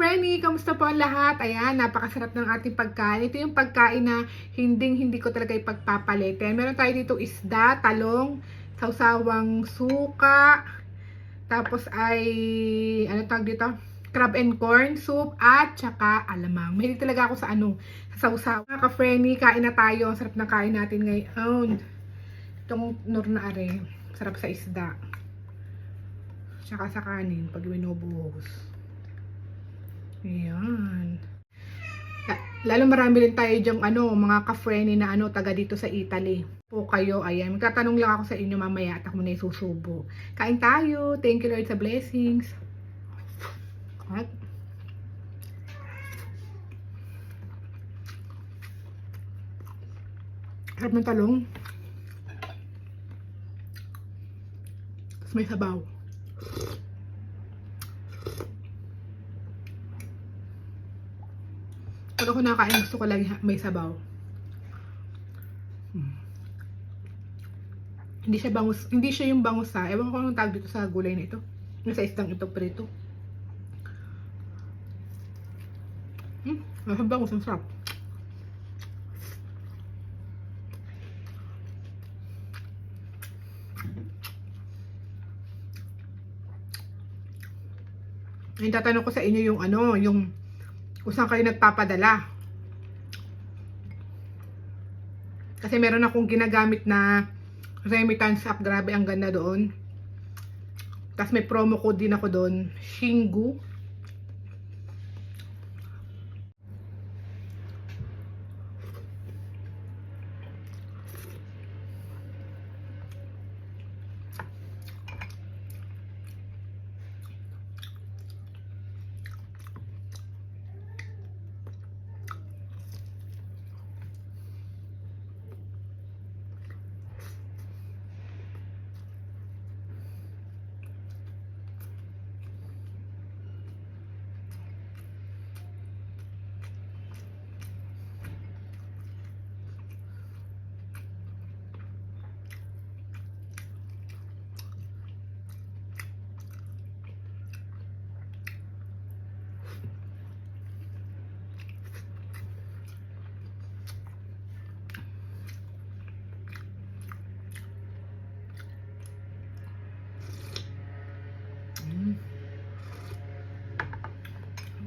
ka-Frenny! Kamusta po ang lahat? Ayan, napakasarap ng ating pagkain. Ito yung pagkain na hindi ko talaga ipagpapalitin. Meron tayo dito isda, talong, sausawang suka, tapos ay, ano tawag dito? Crab and corn soup, at saka alamang. Mahilig talaga ako sa sa sausaw. Mga ka-Frenny, kain na tayo. Ang sarap ng kain natin ngayon. Itong nor na are, sarap sa isda. Tsaka sa kanin, pag binubuhos. Ayan. Lalo marami rin tayo dyang mga ka-Frenny na taga dito sa Italy. Po kayo, ayan. Magtatanong lang ako sa inyo mamaya at ako muna isusubo. Kain tayo. Thank you Lord sa blessings. At harap ng talong. Tapos may sabaw. Pag ako nakain, gusto ko lagi may sabaw. Hindi siya yung bangus ha. Ewan ko anong tawag dito sa gulay na ito. Sa isdang ito prito. Nasa bangus, ang sarap. Ay, tatanong ko sa inyo yung kung saan kayo nagpapadala. Kasi meron akong ginagamit na remittance app. Grabe, ang ganda doon. Tapos may promo code din ako doon. Shingu.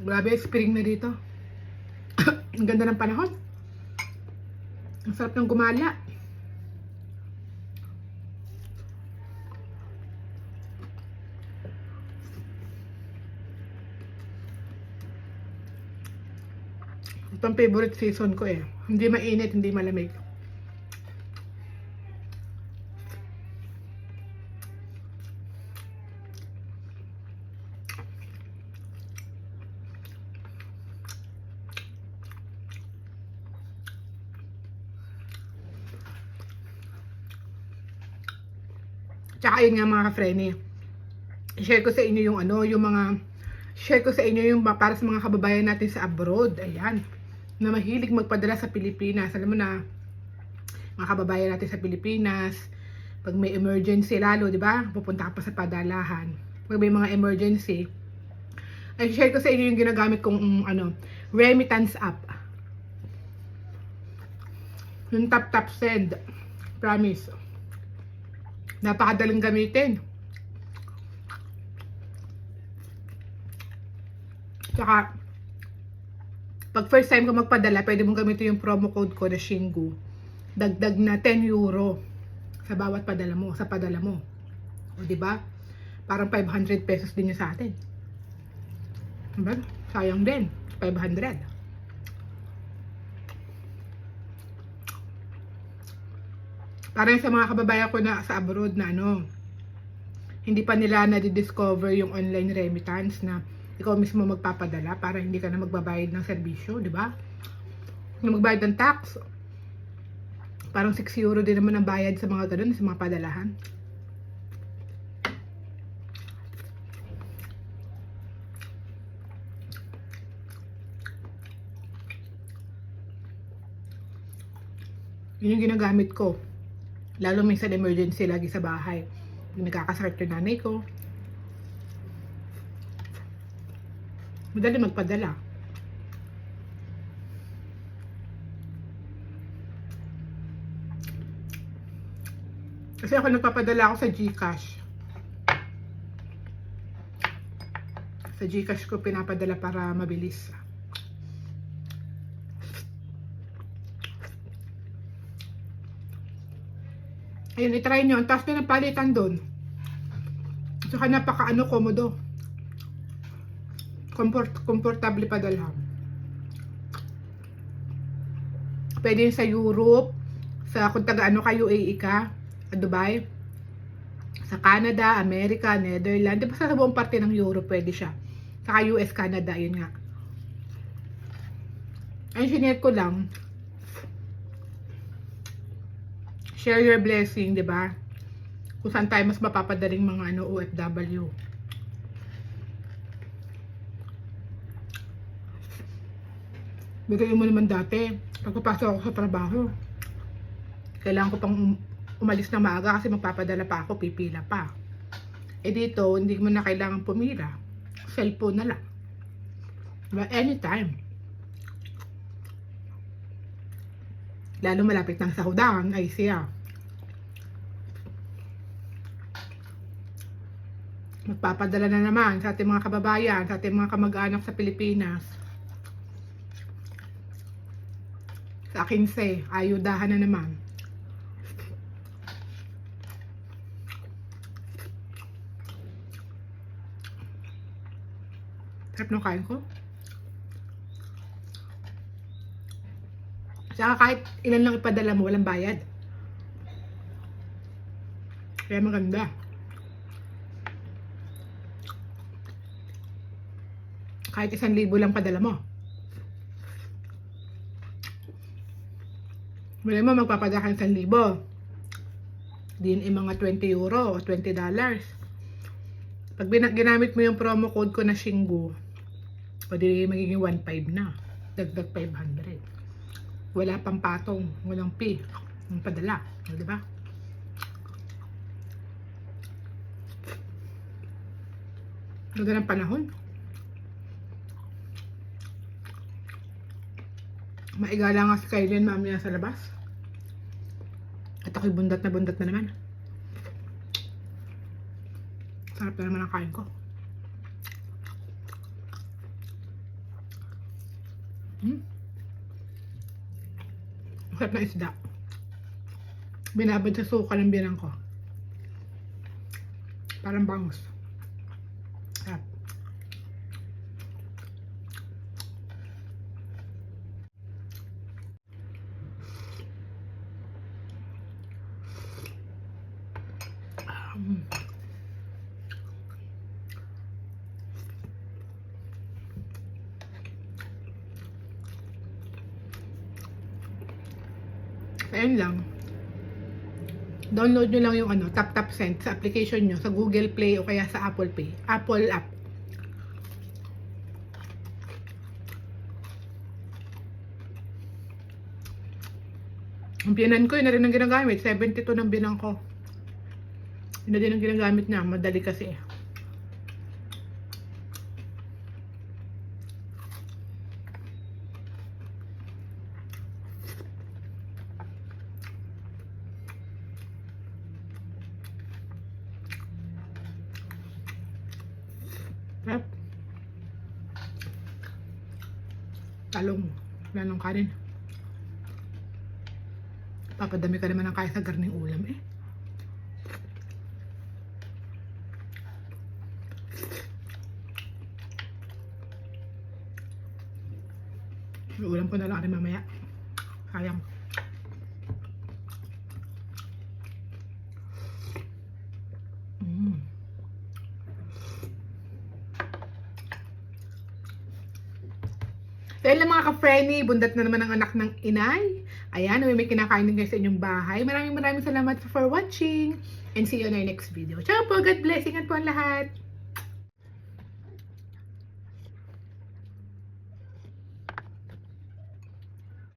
Grabe, spring na dito. Ang ganda ng panahon. Ang sarap ng gumala. Ito ang favorite season ko eh. Hindi mainit, hindi malamig. Tsaka yun nga mga ka-Frenny, share ko sa inyo yung para sa mga kababayan natin sa abroad, ayan, na mahilig magpadala sa Pilipinas. Alam mo na, mga kababayan natin sa Pilipinas, pag may emergency lalo, di ba? Pupunta ka pa sa padalahan. Pag may mga emergency, ay share ko sa inyo yung ginagamit kong remittance app. Yung tap send. Promise. Napakadaling gamitin. Tsaka, pag first time ko magpadala, pwede mong gamitin yung promo code ko na Shingu. Dagdag na 10 euro sa bawat padala mo, sa padala mo. O diba? Parang 500 pesos din yun sa atin. Diba? Sayang din. 500. Parang sa mga kababayan ko na sa abroad na hindi pa nila na-discover yung online remittance na ikaw mismo magpapadala para hindi ka na magbabayad ng serbisyo, di ba? Yung magbayad ng tax, parang 6 euro din naman ang bayad sa mga ganun, sa mga padalahan. Yun yung ginagamit ko. Lalo minsan emergency lagi sa bahay. Nagkakasakit yung nanay ko. Madali magpadala. Kasi ako nagpapadala ako sa GCash. Sa GCash ko pinapadala para mabilis. Ayun, itry nyo. Ang taas na ng palitan doon. Saka napaka komodo. Komportable padalhan. Pwede yun sa Europe, sa kung taga ka, UAE ka, Dubai, sa Canada, America, Netherlands, di ba sa buong parte ng Europe pwede siya. Saka US, Canada, yun nga. Ayun, sinare ko lang. Share your blessing, di ba? Kung saan tayo mas mapapadaling mga OFW. Bigay mo naman dati, pagpapasok ako sa trabaho, kailangan ko pang umalis na maaga kasi magpapadala pa ako, pipila pa. Eh dito, hindi mo na kailangan pumila. Cellphone na lang. Diba? Anytime. Lalo malapit ng sahudan, ay siya. Magpapadala na naman sa ating mga kababayan, sa ating mga kamag-anak sa Pilipinas. Sa 15, ayudahan na naman. Sarap ng kain ko. Saka kahit ilan lang ipadala mo, walang bayad. Kaya maganda. Kahit 1,000 lang padala mo. Wala mo magpapadala ka 1,000. Din mga 20 euro o $20. Pag ginamit mo yung promo code ko na Shingu, pwede magiging 1,500 na. Dagdag 500. Wala pang patong, walang fee ng padala, di ba? Ganda ng panahon. Maigala nga si Kylian mamaya sa labas. At ako'y bundat na naman. Sarap na naman ang kain ko. Sarap na isda. Binabad sa suka ng binang ko. Parang bangus. Sarap. Ayun lang. Download nyo lang yung TapTapSend sa application nyo, sa Google Play o kaya sa Apple Pay. Apple app. Ang biyanan ko, yun na rin ang ginagamit. 72 ng binang ko. Yun na din ang ginagamit niya. Madali kasi. Sarap. Talong. Wala nang kanin. Papadami ka naman ng kaya sa garning ulam eh. Yung ulam ko na lang rin mamaya. Sayang. Dahil lang mga ka-Frenny, bundat na naman ang anak ng inay. Ayan, may kinakain din kayo sa inyong bahay. Maraming salamat for watching. And see you on our next video. Ciao po, God bless. Ingat po ang lahat.